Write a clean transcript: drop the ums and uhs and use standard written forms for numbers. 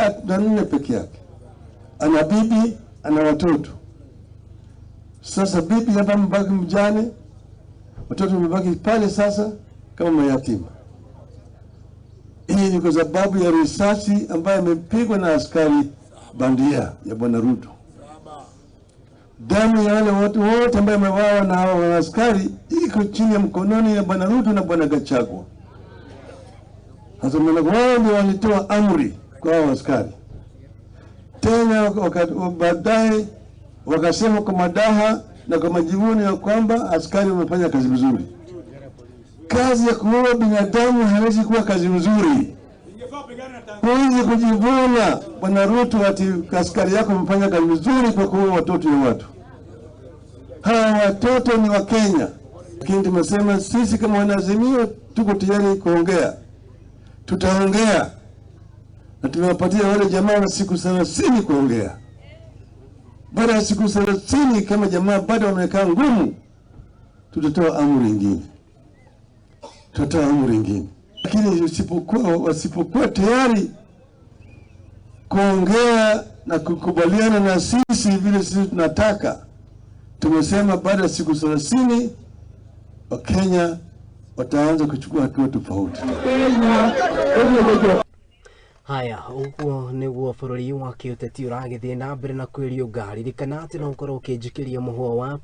34 peke yake. Ana bibi, ana watoto. Sasa bibi hapa mbaki mjane, watoto mbaki pale sasa kama mayatima. Hii ni kwa sababu ya risasi ambayo imepigwa na askari bandia ya Bwana Ruto. Damu ya wale watu wote ambao wamewawa na hao askari iko chini ya mkononi ya Bwana Ruto na Bwana Gachagua. Hasa wao ndio walitoa amri kwa hao askari. Tena baadaye wakasema kwa madaha na kwa majivuno ya kwamba askari wamefanya kazi nzuri. Kazi ya kuua binadamu haiwezi kuwa kazi nzuri. Huwezi kujivuna Bwana Ruto ati askari yako wamefanya kazi nzuri kwa kuua watoto wa watu. Hawa watoto ni wa Kenya. Lakini tumesema sisi kama Wanazimio tuko tayari kuongea. Tutaongea. Na tumewapatia wale jamaa na siku 30 kuongea. Baada ya siku 30 kama jamaa bado wamekaa ngumu, tutatoa amri nyingine. Tutatoa amri nyingine. Lakini wasipokuwa tayari kuongea na kukubaliana na sisi vile sisi tunataka, tumesema baada ya siku 30 Wakenya wataanza kuchukua hatua tofauti. Haya, uguo niguo bururi wa kiuteti uragithie na mbere na kwĩriũnga ririkana atĩ no ũkorwo ũkĩnjĩkĩria mũhwa waku